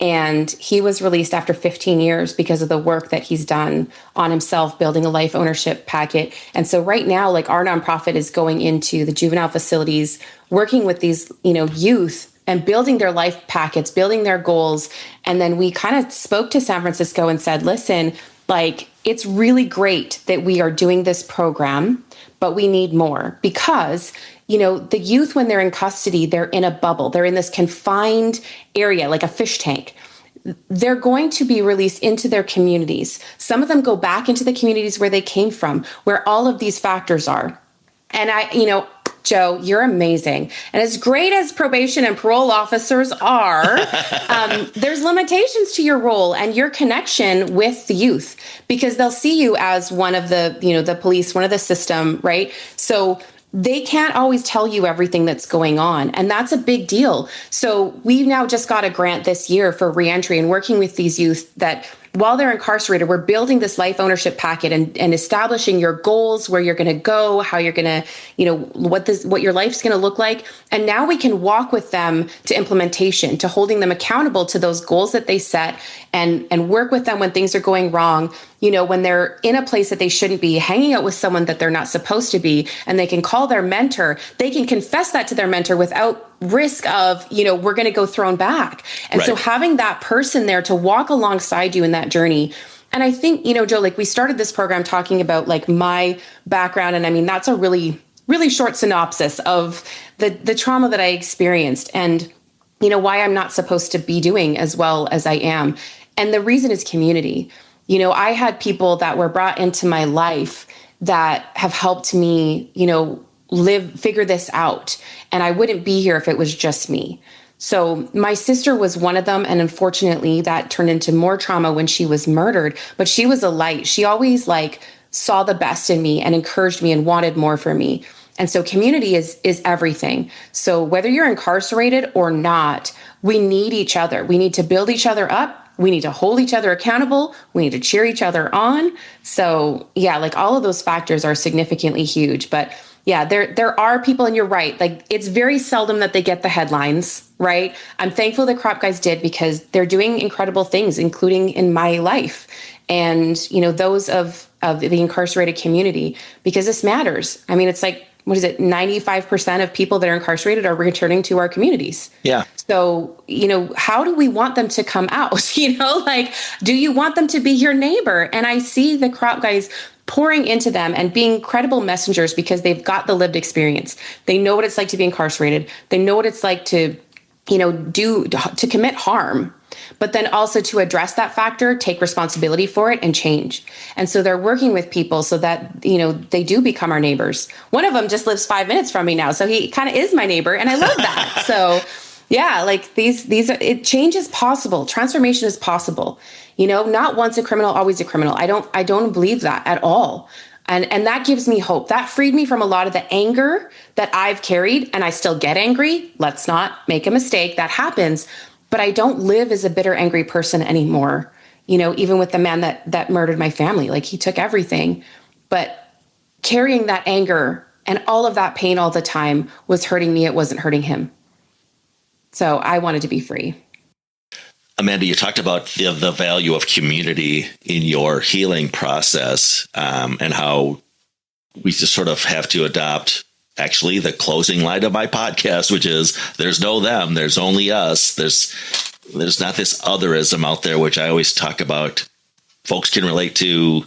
Speaker 3: And he was released after 15 years because of the work that he's done on himself, building a life ownership packet. And so right now, like our nonprofit is going into the juvenile facilities, working with these, youth and building their life packets, building their goals. And then we kind of spoke to San Francisco and said, listen, like, it's really great that we are doing this program, but we need more because the youth, when they're in custody, they're in a bubble. They're in this confined area, like a fish tank. They're going to be released into their communities. Some of them go back into the communities where they came from, where all of these factors are. And Joe, you're amazing. And as great as probation and parole officers are, there's limitations to your role and your connection with the youth, because they'll see you as one of the, the police, one of the system, right? So they can't always tell you everything that's going on. And that's a big deal. So we've now just got a grant this year for reentry and working with these youth that while they're incarcerated, we're building this life ownership packet and establishing your goals, where you're going to go, how you're going to, what your life's going to look like. And now we can walk with them to implementation, to holding them accountable to those goals that they set, and work with them when things are going wrong. When they're in a place that they shouldn't be, hanging out with someone that they're not supposed to be, and they can call their mentor, they can confess that to their mentor without risk of, we're going to go thrown back. And so having that person there to walk alongside you in that journey. And I think, Joe, like we started this program talking about like my background. And I mean, that's a really, really short synopsis of the trauma that I experienced and, why I'm not supposed to be doing as well as I am. And the reason is community. I had people that were brought into my life that have helped me, figure this out. And I wouldn't be here if it was just me. So my sister was one of them. And unfortunately, that turned into more trauma when she was murdered. But she was a light. She always saw the best in me and encouraged me and wanted more for me. And so community is everything. So whether you're incarcerated or not, we need each other. We need to build each other up. We need to hold each other accountable. We need to cheer each other on. So yeah, like all of those factors are significantly huge. But yeah, there are people, and you're right. Like it's very seldom that they get the headlines, right? I'm thankful that Crop Guys did, because they're doing incredible things, including in my life and, those of the incarcerated community, because this matters. I mean, it's like, 95% of people that are incarcerated are returning to our communities. Yeah. So, how do we want them to come out? Do you want them to be your neighbor? And I see the Crop Guys pouring into them and being credible messengers because they've got the lived experience. They know what it's like to be incarcerated. They know what it's like to, to commit harm, but then also to address that factor, take responsibility for it, and change. And so they're working with people so that, they do become our neighbors. One of them just lives 5 minutes from me now. So he kind of is my neighbor, and I love that. So Yeah, like change is possible. Transformation is possible. Not once a criminal, always a criminal. I don't believe that at all. And that gives me hope. That freed me from a lot of the anger that I've carried, and I still get angry. Let's not make a mistake. That happens. But I don't live as a bitter, angry person anymore. Even with the man that murdered my family, like he took everything, but carrying that anger and all of that pain all the time was hurting me. It wasn't hurting him. So I wanted to be free.
Speaker 2: Amanda, you talked about the value of community in your healing process, and how we just sort of have to adopt actually the closing line of my podcast, which is there's no them, there's only us. There's not this otherism out there, which I always talk about. Folks can relate to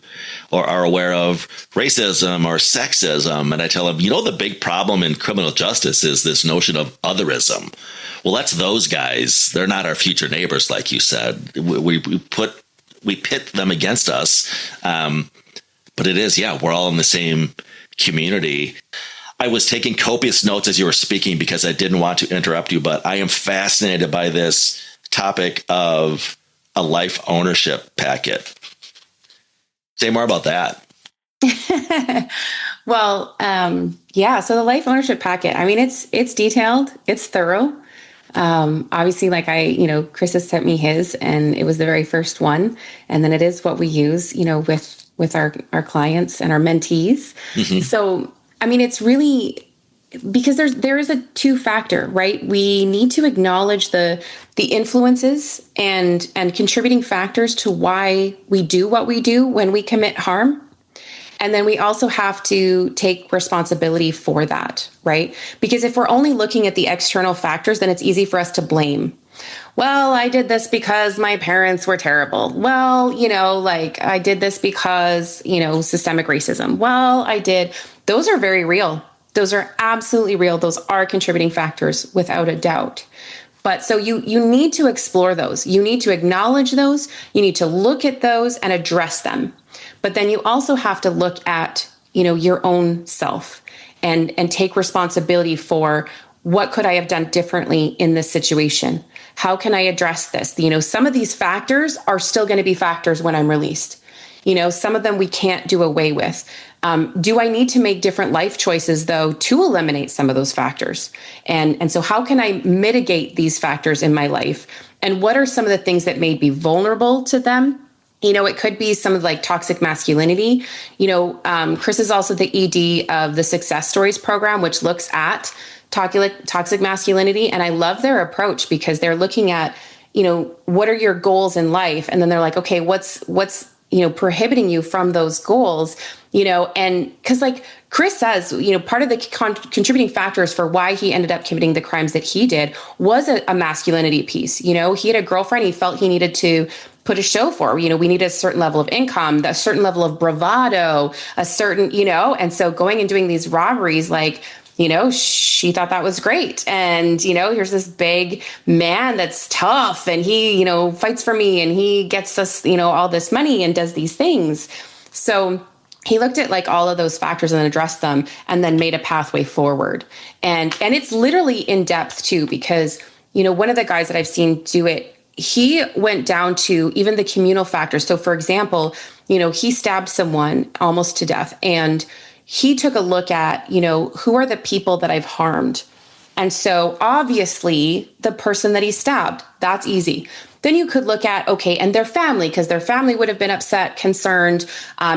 Speaker 2: or are aware of racism or sexism. And I tell them, the big problem in criminal justice is this notion of otherism. Well, that's those guys. They're not our future neighbors, like you said. We pit them against us. But it is, we're all in the same community. I was taking copious notes as you were speaking because I didn't want to interrupt you, but I am fascinated by this topic of a life ownership packet. Say more about that.
Speaker 3: Well, so the life ownership packet, I mean, it's detailed, it's thorough. Obviously, Chris has sent me his, and it was the very first one. And then it is what we use, with our clients and our mentees. Mm-hmm. So, I mean, it's really because there is a two factor, right? We need to acknowledge the influences and contributing factors to why we do what we do when we commit harm. And then we also have to take responsibility for that, right? Because if we're only looking at the external factors, then it's easy for us to blame. Well, I did this because my parents were terrible. Well, I did this because, systemic racism. Well, those are very real. Those are absolutely real. Those are contributing factors without a doubt. But so you need to explore those. You need to acknowledge those. You need to look at those and address them. But then you also have to look at, your own self and take responsibility for what could I have done differently in this situation? How can I address this? Some of these factors are still going to be factors when I'm released. Some of them we can't do away with. Do I need to make different life choices, though, to eliminate some of those factors? And so how can I mitigate these factors in my life? And what are some of the things that may be vulnerable to them? It could be some of toxic masculinity. Chris is also the ED of the Success Stories program, which looks at toxic masculinity. And I love their approach because they're looking at, what are your goals in life? And then they're like, okay, what's prohibiting you from those goals, and because Chris says, part of the contributing factors for why he ended up committing the crimes that he did was a masculinity piece. He had a girlfriend he felt he needed to put a show for. We needed a certain level of income, a certain level of bravado, a certain, and so going and doing these robberies, she thought that was great. And, here's this big man that's tough and he, fights for me and he gets us, all this money and does these things. So he looked at all of those factors and then addressed them and then made a pathway forward. And it's literally in depth too, because, one of the guys that I've seen do it, he went down to even the communal factors. So for example, he stabbed someone almost to death and he took a look at, who are the people that I've harmed? And so obviously the person that he stabbed, that's easy. Then you could look at, okay, and their family, because their family would have been upset, concerned,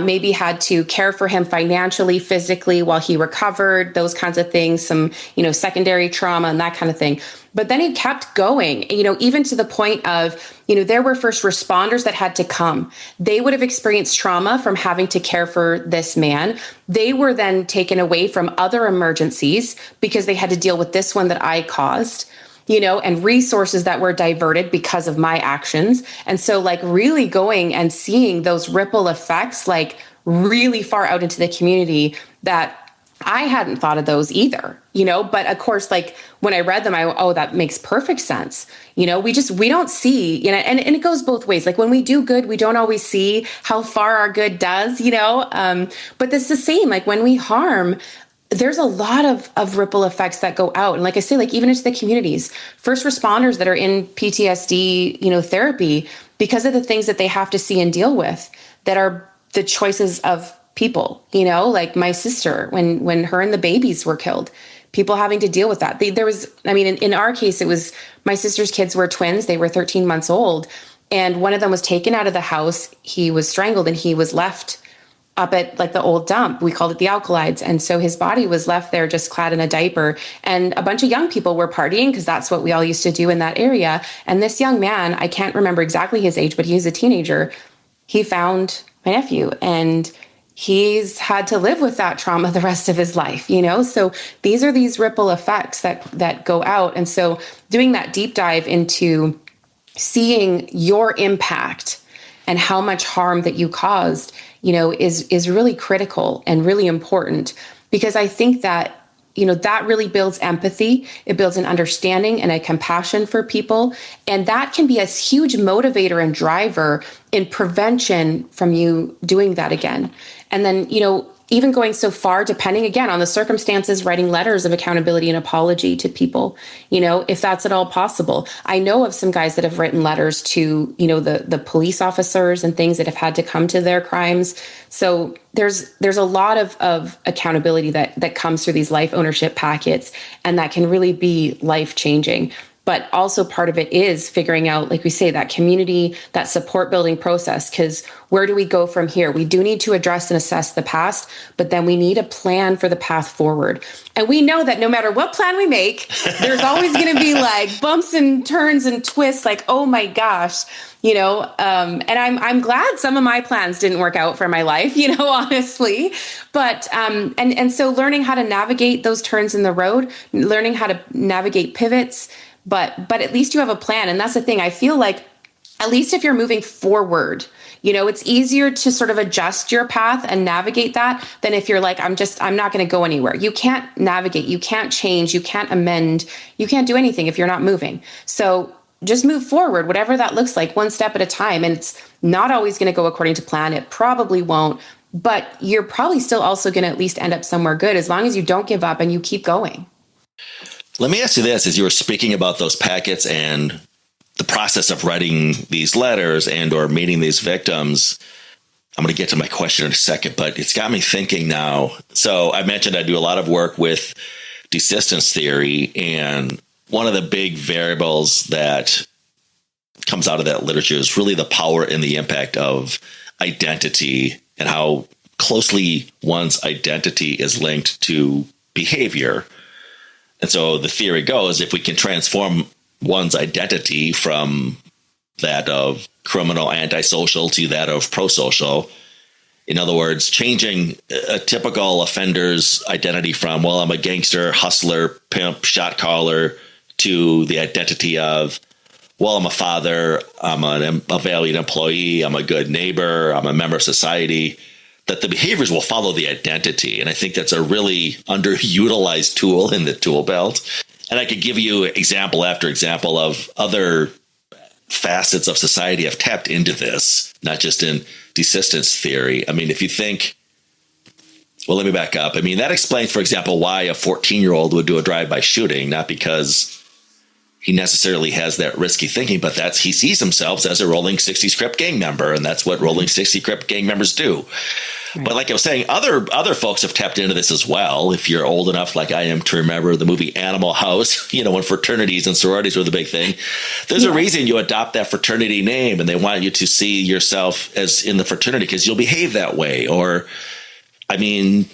Speaker 3: maybe had to care for him financially, physically while he recovered, those kinds of things, some, secondary trauma and that kind of thing. But then he kept going, even to the point of, there were first responders that had to come. They would have experienced trauma from having to care for this man. They were then taken away from other emergencies because they had to deal with this one that I caused, and resources that were diverted because of my actions. And so really going and seeing those ripple effects, really far out into the community that I hadn't thought of those either, but of course, when I read them, that makes perfect sense. We don't see, and it goes both ways. When we do good, we don't always see how far our good does, but it's the same, when we harm, there's a lot of ripple effects that go out. And like I say, like even into the communities, first responders that are in PTSD, therapy, because of the things that they have to see and deal with that are the choices of people, like my sister, when her and the babies were killed, people having to deal with that. In our case, it was my sister's kids were twins. They were 13 months old. And one of them was taken out of the house. He was strangled and he was left up at like the old dump. We called it the Alkalides. And so his body was left there just clad in a diaper. And a bunch of young people were partying because that's what we all used to do in that area. And this young man, I can't remember exactly his age, but he was a teenager. He found my nephew and he's had to live with that trauma the rest of his life, So these are these ripple effects that go out. And so doing that deep dive into seeing your impact and how much harm that you caused, is really critical and really important, because I think that, that really builds empathy. It builds an understanding and a compassion for people. And that can be a huge motivator and driver in prevention from you doing that again. And then, even going so far, depending again on the circumstances, writing letters of accountability and apology to people, if that's at all possible. I know of some guys that have written letters to, the police officers and things that have had to come to their crimes. So there's a lot of accountability that comes through these life ownership packets, and that can really be life changing. But also part of it is figuring out, like we say, that community, that support building process, because where do we go from here? We do need to address and assess the past, but then we need a plan for the path forward. And we know that no matter what plan we make, there's always going to be like bumps and turns and twists, like, oh my gosh, and I'm glad some of my plans didn't work out for my life, honestly. But, and so learning how to navigate those turns in the road, learning how to navigate pivots, but at least you have a plan. And that's the thing. I feel like at least if you're moving forward, it's easier to sort of adjust your path and navigate that than if you're like, I'm not going to go anywhere. You can't navigate, you can't change, you can't amend, you can't do anything if you're not moving. So just move forward, whatever that looks like, one step at a time. And it's not always going to go according to plan. It probably won't, but you're probably still also going to at least end up somewhere good as long as you don't give up and you keep going.
Speaker 2: Let me ask you this, as you were speaking about those packets and the process of writing these letters and or meeting these victims, I'm going to get to my question in a second, but it's got me thinking now. So I mentioned I do a lot of work with desistance theory, and one of the big variables that comes out of that literature is really the power and the impact of identity and how closely one's identity is linked to behavior. And so the theory goes, if we can transform one's identity from that of criminal antisocial to that of prosocial, in other words, changing a typical offender's identity from, well, I'm a gangster, hustler, pimp, shot caller, to the identity of, well, I'm a father, I'm a valued employee, I'm a good neighbor, I'm a member of society, that the behaviors will follow the identity. And I think that's a really underutilized tool in the tool belt. And I could give you example after example of other facets of society have tapped into this, not just in desistance theory. I mean, if you think, well, let me back up. I mean, that explains, for example, why a 14-year-old would do a drive-by shooting, not because he necessarily has that risky thinking, but he sees himself as a Rolling 60s Crip gang member, and that's what Rolling 60 Crip gang members do. Right. But like I was saying, other folks have tapped into this as well. If you're old enough, like I am, to remember the movie Animal House, when fraternities and sororities were the big thing, there's a reason you adopt that fraternity name, and they want you to see yourself as in the fraternity because you'll behave that way. Or, I mean,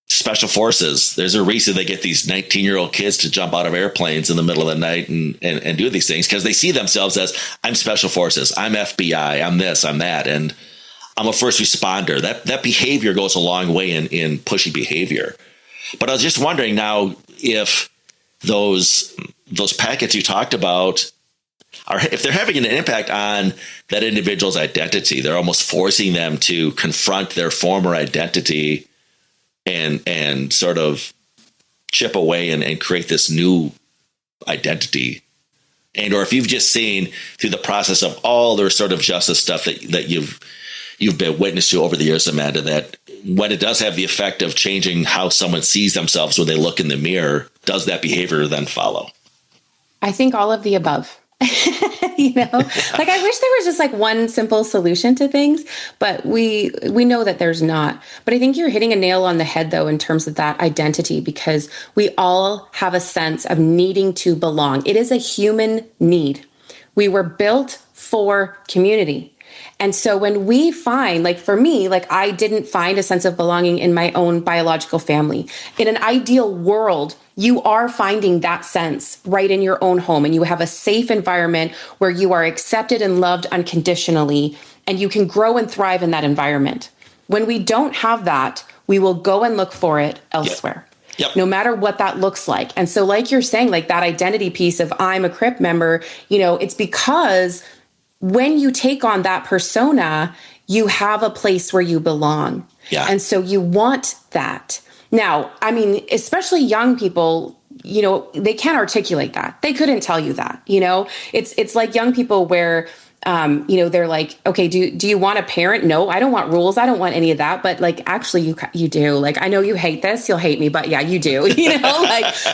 Speaker 2: special forces, there's a reason they get these 19-year-old kids to jump out of airplanes in the middle of the night and do these things, because they see themselves as, I'm special forces, I'm FBI, I'm this, I'm that, and I'm a first responder. That behavior goes a long way in pushing behavior. But I was just wondering now if those packets you talked about if they're having an impact on that individual's identity, they're almost forcing them to confront their former identity and sort of chip away and create this new identity. And or if you've just seen through the process of all the sort of justice stuff that you've been witness to over the years, Amanda, that when it does have the effect of changing how someone sees themselves when they look in the mirror, does that behavior then follow?
Speaker 3: I think all of the above. Like I wish there was just like one simple solution to things, but we know that there's not. But I think you're hitting a nail on the head though, in terms of that identity, because we all have a sense of needing to belong. It is a human need. We were built for community. And so when we find, like for me, like I didn't find a sense of belonging in my own biological family. In an ideal world, you are finding that sense right in your own home, and you have a safe environment where you are accepted and loved unconditionally, and you can grow and thrive in that environment. When we don't have that, we will go and look for it elsewhere.
Speaker 2: Yep.
Speaker 3: No matter what that looks like. And so like you're saying, like that identity piece of I'm a Crip member, it's because when you take on that persona, you have a place where you belong.
Speaker 2: Yeah.
Speaker 3: And so you want that. Now, I mean, especially young people, they can't articulate that. They couldn't tell you that, it's like young people where, they're like, okay, do you want a parent? No, I don't want rules. I don't want any of that. But like, actually you do. Like, I know you hate this, you'll hate me, but yeah, you do,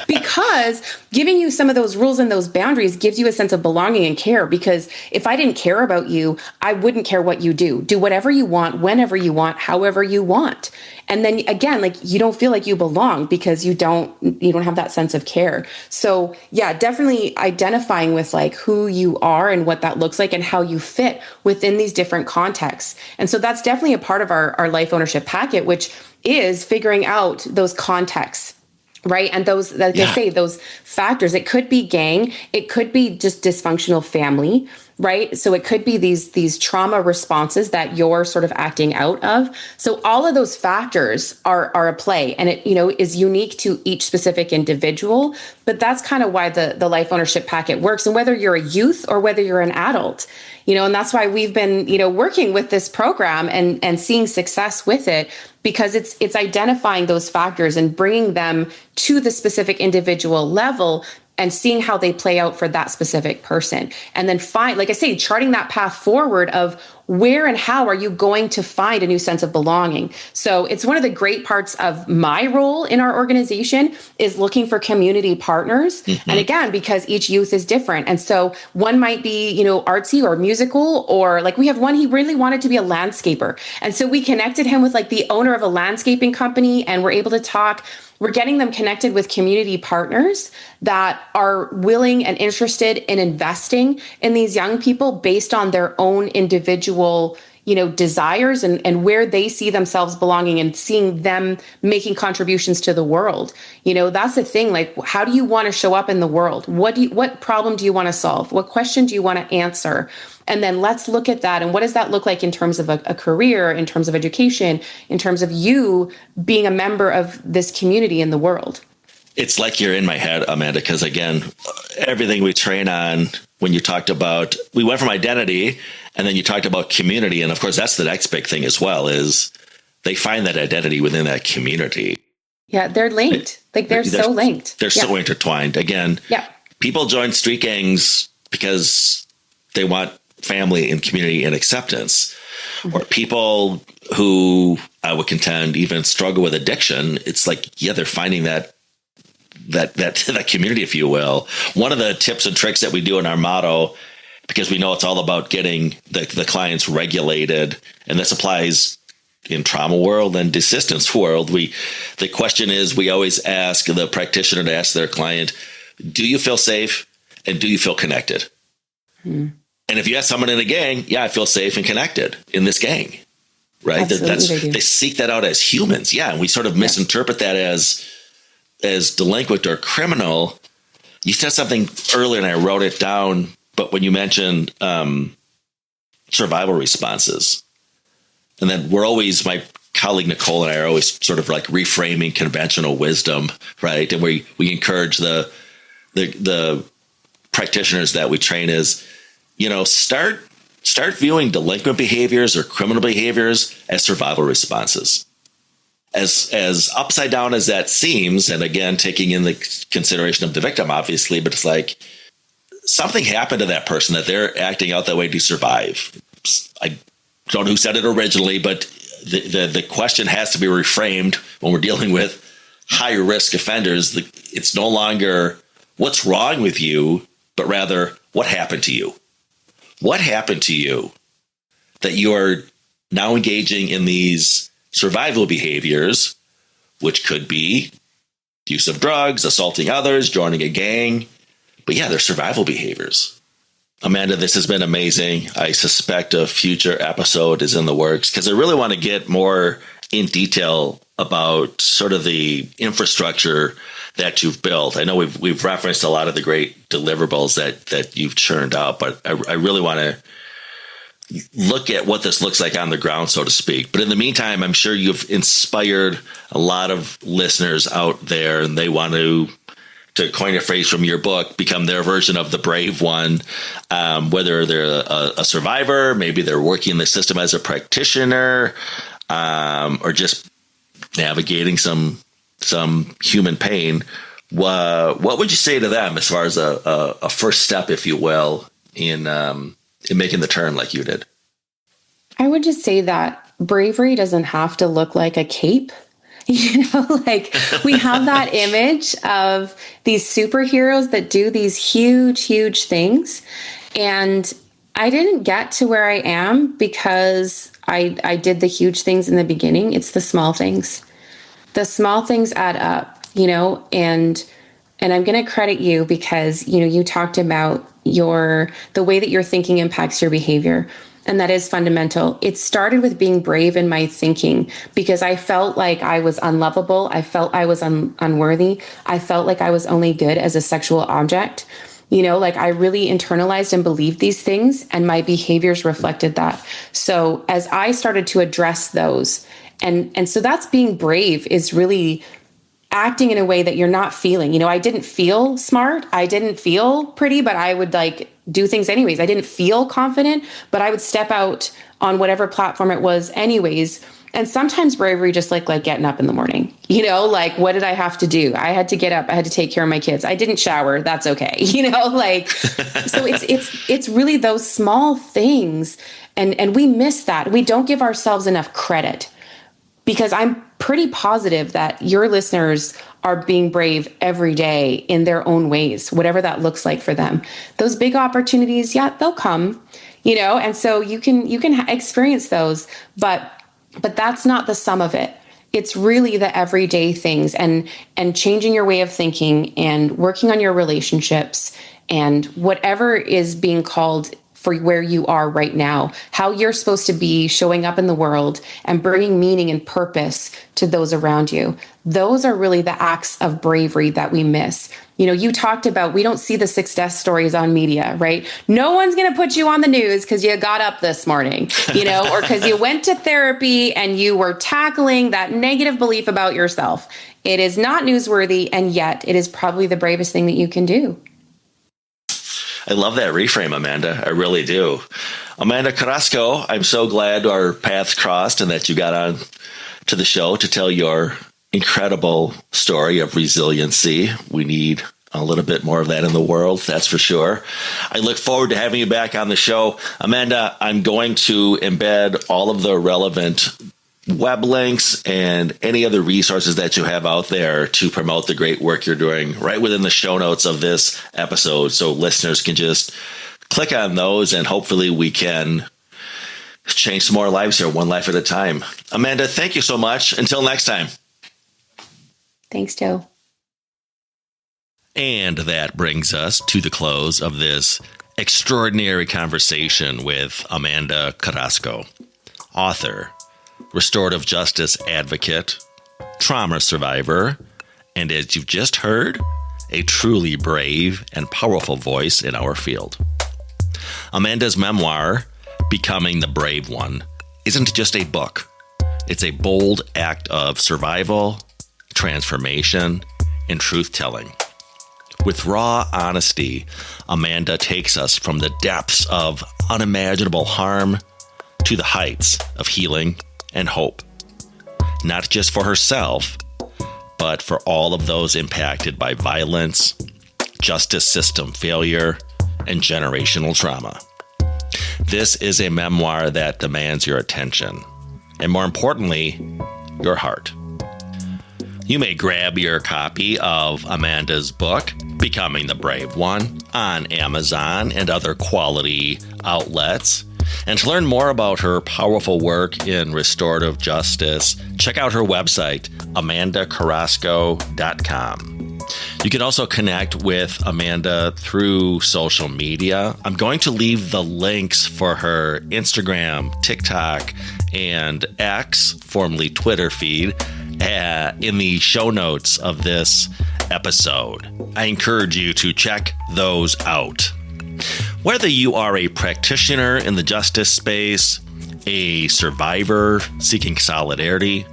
Speaker 3: because giving you some of those rules and those boundaries gives you a sense of belonging and care. Because if I didn't care about you, I wouldn't care what you do. Do whatever you want, whenever you want, however you want. And then again, like you don't feel like you belong because you don't have that sense of care. So yeah, definitely identifying with like who you are and what that looks like and how you fit within these different contexts. And so that's definitely a part of our life ownership packet, which is figuring out those contexts. Right. And those, like I say, those factors, it could be gang, it could be just dysfunctional family, right? So it could be these trauma responses that you're sort of acting out of. So all of those factors are a play, and it, is unique to each specific individual. But that's kind of why the life ownership packet works. And whether you're a youth or whether you're an adult, and that's why we've been, working with this program and seeing success with it, because it's identifying those factors and bringing them to the specific individual level and seeing how they play out for that specific person. And then like I say, charting that path forward of where and how are you going to find a new sense of belonging. So it's one of the great parts of my role in our organization is looking for community partners. Mm-hmm. And again, because each youth is different. And so one might be, artsy or musical, or like we have one, he really wanted to be a landscaper. And so we connected him with like the owner of a landscaping company, and we're able to talk. We're getting them connected with community partners that are willing and interested in investing in these young people based on their own individual, desires and where they see themselves belonging, and seeing them making contributions to the world. That's the thing. Like, how do you want to show up in the world? What problem do you want to solve? What question do you want to answer? And then let's look at that. And what does that look like in terms of a career, in terms of education, in terms of you being a member of this community in the world?
Speaker 2: It's like you're in my head, Amanda, because again, everything we train on, when you talked about, we went from identity and then you talked about community. And of course, that's the next big thing as well, is they find that identity within that community.
Speaker 3: Yeah, they're linked. They're so linked.
Speaker 2: They're so intertwined. Again, people join street gangs because they want family and community and acceptance. Mm-hmm. Or people who I would contend even struggle with addiction. It's like, they're finding that community, if you will. One of the tips and tricks that we do in our motto, because we know it's all about getting the clients regulated, and this applies in trauma world and desistance world. The question is, we always ask the practitioner to ask their client, do you feel safe and do you feel connected? Hmm. And if you ask someone in a gang, I feel safe and connected in this gang, right? They seek that out as humans. Yeah. And we sort of misinterpret that as delinquent or criminal. You said something earlier and I wrote it down, but when you mentioned survival responses, and then my colleague Nicole and I are always sort of like reframing conventional wisdom, right? And we encourage the practitioners that we train is, start viewing delinquent behaviors or criminal behaviors as survival responses. As upside down as that seems, and again, taking in the consideration of the victim, obviously, but it's like something happened to that person that they're acting out that way to survive. I don't know who said it originally, but the question has to be reframed when we're dealing with higher risk offenders. It's no longer what's wrong with you, but rather what happened to you. What happened to you that you are now engaging in these survival behaviors, which could be use of drugs, assaulting others, joining a gang. But yeah, they're survival behaviors. Amanda, this has been amazing. I suspect a future episode is in the works because I really want to get more in detail about sort of the infrastructure that you've built. I know we've referenced a lot of the great deliverables that you've churned out, but I really want to look at what this looks like on the ground, so to speak. But in the meantime, I'm sure you've inspired a lot of listeners out there, and they want to coin a phrase from your book, become their version of the brave one, whether they're a survivor, maybe they're working in the system as a practitioner, or just navigating some human pain. What would you say to them as far as a first step, if you will, in making the turn like you did?
Speaker 3: I would just say that bravery doesn't have to look like a cape. Like we have that image of these superheroes that do these huge, huge things. And I didn't get to where I am because I did the huge things in the beginning. It's the small things. The small things add up, and I'm going to credit you because, you talked about the way that your thinking impacts your behavior. And that is fundamental. It started with being brave in my thinking because I felt like I was unlovable. I felt I was unworthy. I felt like I was only good as a sexual object. Like I really internalized and believed these things, and my behaviors reflected that. So as I started to address those, and so that's being brave, is really acting in a way that you're not feeling. I didn't feel smart. I didn't feel pretty, but I would do things anyways. I didn't feel confident, but I would step out on whatever platform it was anyways. And sometimes bravery just like getting up in the morning, what did I have to do? I had to get up. I had to take care of my kids. I didn't shower. That's okay. So it's really those small things. And we miss that. We don't give ourselves enough credit, because I'm pretty positive that your listeners are being brave every day in their own ways, whatever that looks like for them. Those big opportunities, yeah, they'll come, and so you can experience those, but that's not the sum of it. It's really the everyday things and changing your way of thinking and working on your relationships and whatever is being called for where you are right now, how you're supposed to be showing up in the world and bringing meaning and purpose to those around you. Those are really the acts of bravery that we miss. You talked about, we don't see the success stories on media, right? No one's going to put you on the news because you got up this morning, or because you went to therapy and you were tackling that negative belief about yourself. It is not newsworthy, and yet it is probably the bravest thing that you can do.
Speaker 2: I love that reframe, Amanda. I really do. Amanda Carrasco, I'm so glad our paths crossed and that you got on to the show to tell your incredible story of resiliency. We need a little bit more of that in the world, that's for sure. I look forward to having you back on the show. Amanda, I'm going to embed all of the relevant web links and any other resources that you have out there to promote the great work you're doing right within the show notes of this episode, so listeners can just click on those and hopefully we can change some more lives here, one life at a time. Amanda, thank you so much. Until next time.
Speaker 3: Thanks, Joe.
Speaker 2: And that brings us to the close of this extraordinary conversation with Amanda Carrasco, author, restorative justice advocate, trauma survivor, and as you've just heard, a truly brave and powerful voice in our field. Amanda's memoir, Becoming the Brave One, isn't just a book. It's a bold act of survival, transformation, and truth-telling. With raw honesty, Amanda takes us from the depths of unimaginable harm to the heights of healing and hope, not just for herself, but for all of those impacted by violence, justice system failure, and generational trauma. This is a memoir that demands your attention. and more importantly, your heart. You may grab your copy of Amanda's book, Becoming the Brave One, on Amazon and other quality outlets. And to learn more about her powerful work in restorative justice, check out her website, amandacarrasco.com. You can also connect with Amanda through social media. I'm going to leave the links for her Instagram, TikTok, and X, formerly Twitter feed, in the show notes of this episode. I encourage you to check those out. Whether you are a practitioner in the justice space, a survivor seeking solidarity,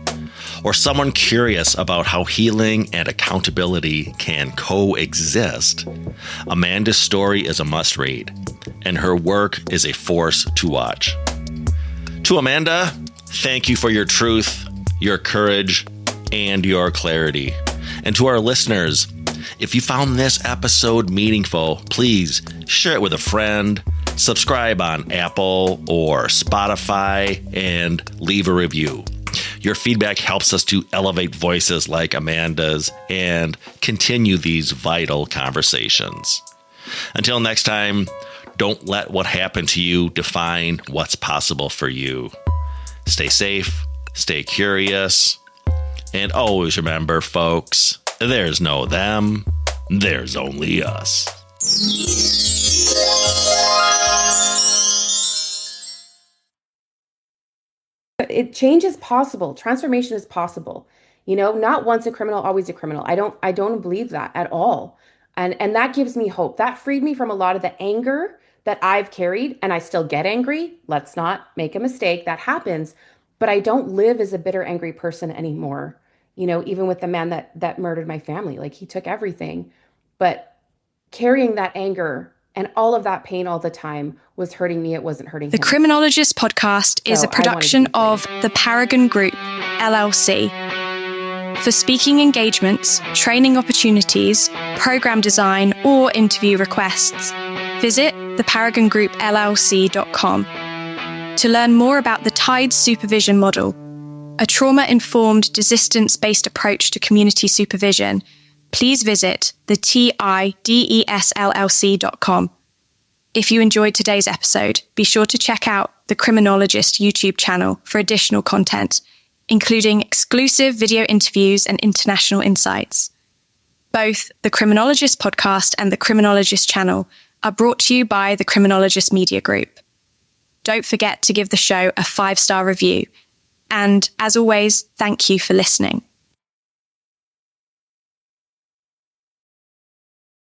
Speaker 2: or someone curious about how healing and accountability can coexist, Amanda's story is a must-read, and her work is a force to watch. To Amanda, thank you for your truth, your courage, and your clarity. And to our listeners, if you found this episode meaningful, please share it with a friend, subscribe on Apple or Spotify, and leave a review. Your feedback helps us to elevate voices like Amanda's and continue these vital conversations. Until next time, don't let what happened to you define what's possible for you. Stay safe, stay curious, and always remember, folks, there's no them, there's only us.
Speaker 3: Change is possible. Transformation is possible. Not once a criminal, always a criminal. I don't believe that at all. And that gives me hope. That freed me from a lot of the anger that I've carried, and I still get angry. Let's not make a mistake. That happens. But I don't live as a bitter, angry person anymore. Even with the man that murdered my family, like he took everything, but carrying that anger and all of that pain all the time was hurting me. It wasn't hurting him.
Speaker 1: The Criminologist Podcast is a production of the Paragon Group, LLC. For speaking engagements, training opportunities, program design, or interview requests, visit theparagongroup.llc.com. To learn more about the TIDES supervision model, a trauma-informed, desistance-based approach to community supervision, please visit the TIDESLLC.com. If you enjoyed today's episode, be sure to check out the Criminologist YouTube channel for additional content, including exclusive video interviews and international insights. Both the Criminologist Podcast and the Criminologist channel are brought to you by the Criminologist Media Group. Don't forget to give the show a 5-star review. And as always, thank you for listening.